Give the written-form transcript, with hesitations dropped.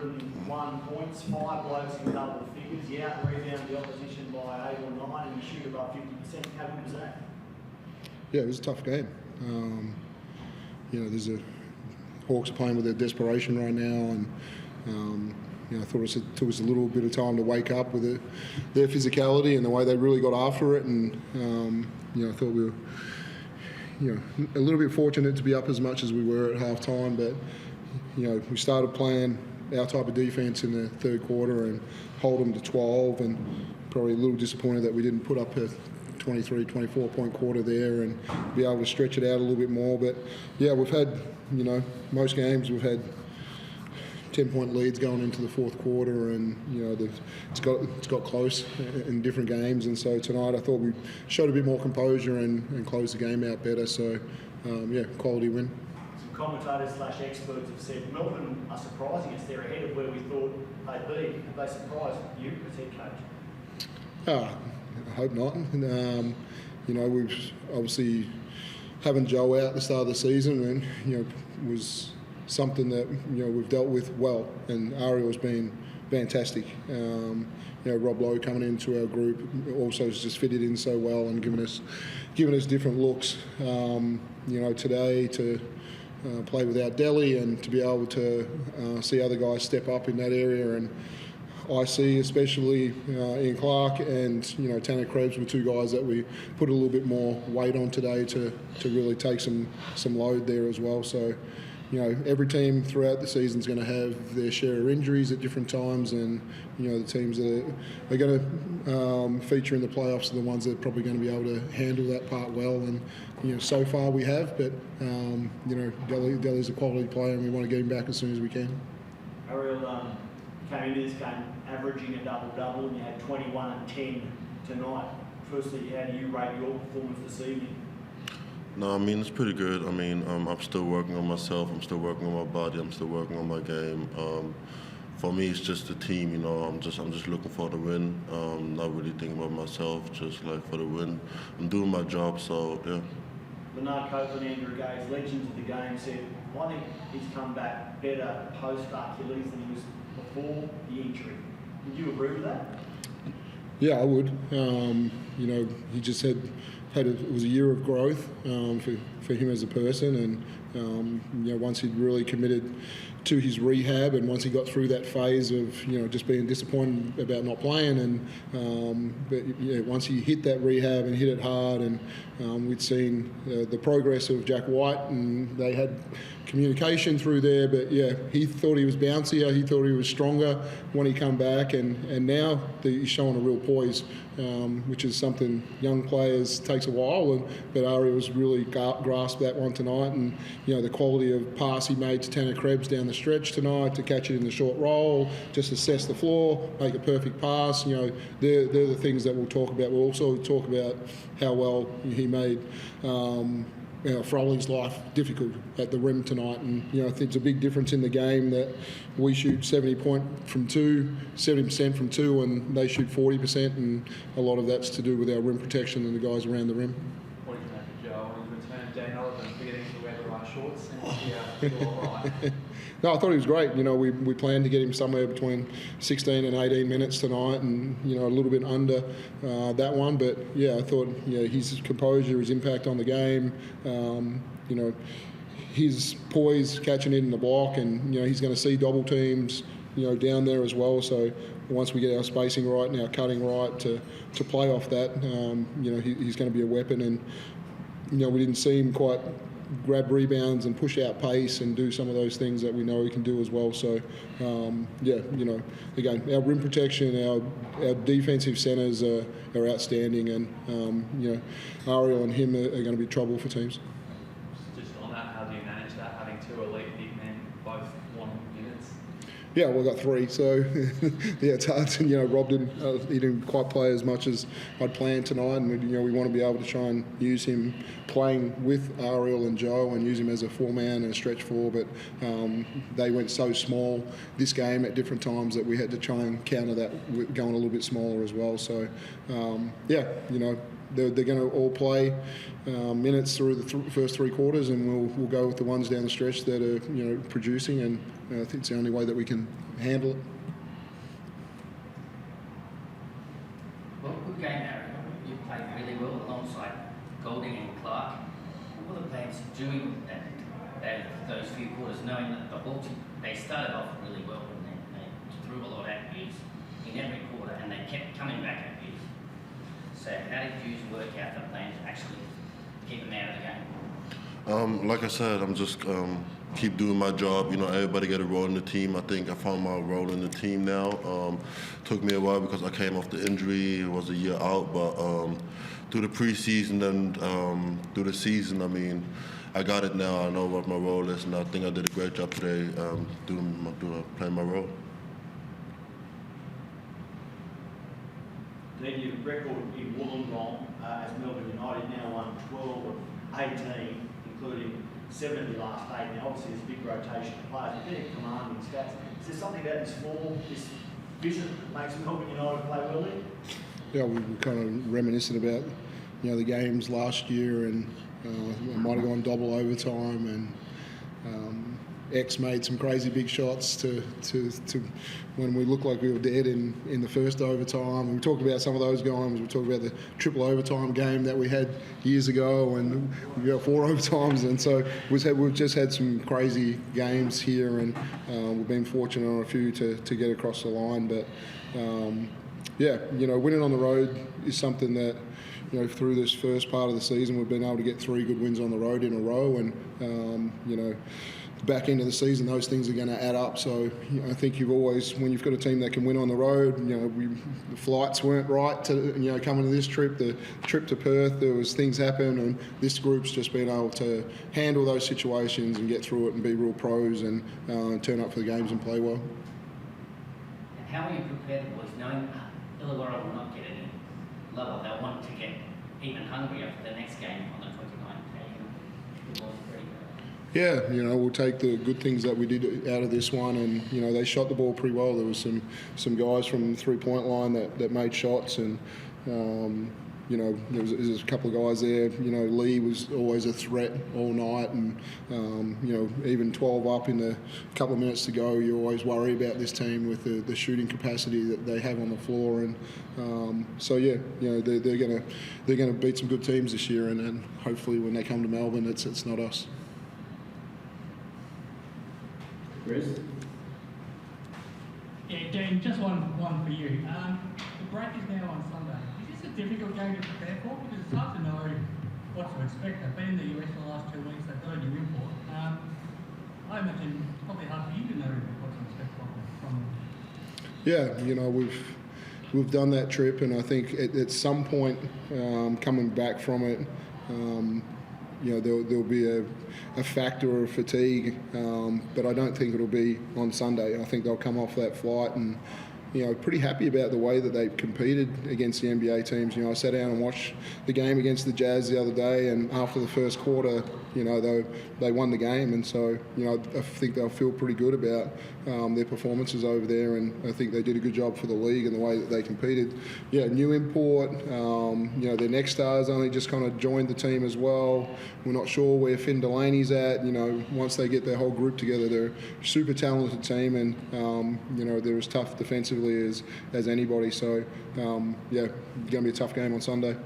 101 points, 5 blokes in double figures. You out-rebound the opposition by 8 or 9 and you shoot above 50%. How good was that? Yeah, it was a tough game. There's Hawks are playing with their desperation right now, and I thought it took us a little bit of time to wake up with their physicality and the way they really got after it. And I thought we were, a little bit fortunate to be up as much as we were at half time, but we started playing our type of defence in the third quarter and hold them to 12, and probably a little disappointed that we didn't put up a 23, 24-point quarter there and be able to stretch it out a little bit more. But yeah, we've had, most games we've had 10-point leads going into the fourth quarter, and it's got close in different games. And so tonight I thought we showed a bit more composure and closed the game out better. So quality win. Some commentators / experts have said Melbourne are surprising us. They're ahead of where we thought they'd be. Have they surprised you as head coach? I hope not. We've obviously having Joe out at the start of the season, and was something that we've dealt with well, and Ariel's been fantastic. Rob Lowe coming into our group also has just fitted in so well and given us different looks. Today to play without Delhi and to be able to see other guys step up in that area, and I see especially Ian Clark and Tanner Krebs were two guys that we put a little bit more weight on today to really take some load there as well. So every team throughout the season is going to have their share of injuries at different times, and the teams that are going to feature in the playoffs are the ones that are probably going to be able to handle that part well. And so far we have, but Delhi's a quality player, and we want to get him back as soon as we can. Ariel came into this game averaging a double-double, and you had 21 and 10 tonight. Firstly, how do you rate your performance this evening? No, it's pretty good. I'm still working on myself. I'm still working on my body. I'm still working on my game. For me, it's just the team. I'm just looking for the win. Not really thinking about myself. Just like for the win. I'm doing my job. So yeah. Bernard Copeland, Andrew Gaze, legends of the game, said, "I think he's come back better post Achilles than he was before the injury." Would you agree with that? Yeah, I would. He just it was a year of growth for him as a person, and once he'd really committed to his rehab, and once he got through that phase of just being disappointed about not playing, and once he hit that rehab and hit it hard, and we'd seen the progress of Jack White, and they had communication through there, but yeah, he thought he was bouncier, he thought he was stronger when he come back, and now he's showing a real poise, which is something young players takes a while, but Ariel's really grasped that one tonight, and the quality of pass he made to Tanner Krebs down the stretch tonight to catch it in the short roll, just assess the floor, make a perfect pass, they're the things that we'll talk about. We'll also talk about how well he made Froley's life difficult at the rim tonight, and I think it's a big difference in the game that we shoot 70% from two, and they shoot 40%, and a lot of that's to do with our rim protection and the guys around the rim. What do you make of Joe? In return, Jane Oliver forgetting to wear the right shorts, and all right. No, I thought he was great. We planned to get him somewhere between 16 and 18 minutes tonight, and a little bit under that one. But yeah, I thought his composure, his impact on the game, his poise catching it in the block, and he's going to see double teams down there as well. So once we get our spacing right and our cutting right to play off that, he's going to be a weapon. And we didn't see him quite grab rebounds and push out pace and do some of those things that we know he can do as well. So, again, our rim protection, our defensive centres are outstanding, and, Ariel and him are going to be trouble for teams. Just on that, how do you manage that, having two elite big men both want minutes? Yeah, well, I got three, so yeah, it's hard. Rob he didn't quite play as much as I'd planned tonight, and we want to be able to try and use him playing with Ariel and Joe and use him as a four-man and a stretch four, but they went so small this game at different times that we had to try and counter that with going a little bit smaller as well. So, they're going to all play minutes through the first 3 quarters, and we'll go with the ones down the stretch that are producing, and I think it's the only way that we can handle it. Well, good game, Ariel. You played really well alongside Golding and Clark. What are the plans doing those few quarters, knowing that the Hawks, they started off really well and they threw a lot at you in every quarter and they kept coming back at you. So how did you work out the plan to actually keep them out of the game? Like I said, I'm just keep doing my job. Everybody get a role in the team. I think I found my role in the team now. Took me a while because I came off the injury. It was a year out, but through the preseason and through the season, I mean, I got it now. I know what my role is, and I think I did a great job today playing my role. Then your record in Wollongong as Melbourne United now won 12 of 18, including 7 of the last 8. Now, obviously, there's a big rotation of players. But they're commanding stats. Is there something about this form, this vision that makes Melbourne United play well there? Yeah, we were kind of reminiscent about the games last year, and we might have gone double overtime, and X made some crazy big shots to when we looked like we were dead in the first overtime. We talked about some of those games. We talked about the triple overtime game that we had years ago, and we got 4 overtimes. And so we've just had some crazy games here, and we've been fortunate on a few to get across the line. But winning on the road is something that, through this first part of the season, we've been able to get 3 good wins on the road in a row, and back end of the season, those things are going to add up. So I think when you've got a team that can win on the road, the flights weren't right to coming to this trip. The trip to Perth, there was things happen, and this group's just been able to handle those situations and get through it and be real pros and turn up for the games and play well. And how are you prepared, boys, knowing Illawarra will not get any lower? They'll want to get even hungrier for the next game on the 29th. It was pretty good. Yeah, we'll take the good things that we did out of this one, and they shot the ball pretty well. There was some guys from the 3-point line that made shots, and there was a couple of guys there. Lee was always a threat all night, and even 12 up in the couple of minutes to go, you always worry about this team with the shooting capacity that they have on the floor, and they're gonna beat some good teams this year, and hopefully when they come to Melbourne, it's not us. Chris? Yeah, Dean, just one for you. The break is now on Sunday. Is this a difficult game to prepare for? Because it's hard to know what to expect. I've been in the US the last 2 weeks. They've got a new import. I imagine it's probably hard for you to know what to expect from them. Yeah, we've done that trip, and I think at some point coming back from it, there'll be a factor of fatigue, but I don't think it'll be on Sunday. I think they'll come off that flight and, pretty happy about the way that they've competed against the NBA teams. I sat down and watched the game against the Jazz the other day, and after the first quarter, they won the game, and so, I think they'll feel pretty good about their performances over there, and I think they did a good job for the league and the way that they competed. Yeah, new import, their next star's only just kind of joined the team as well. We're not sure where Finn Delaney's at. Once they get their whole group together, they're a super talented team, and they're as tough defensively as anybody. So, going to be a tough game on Sunday.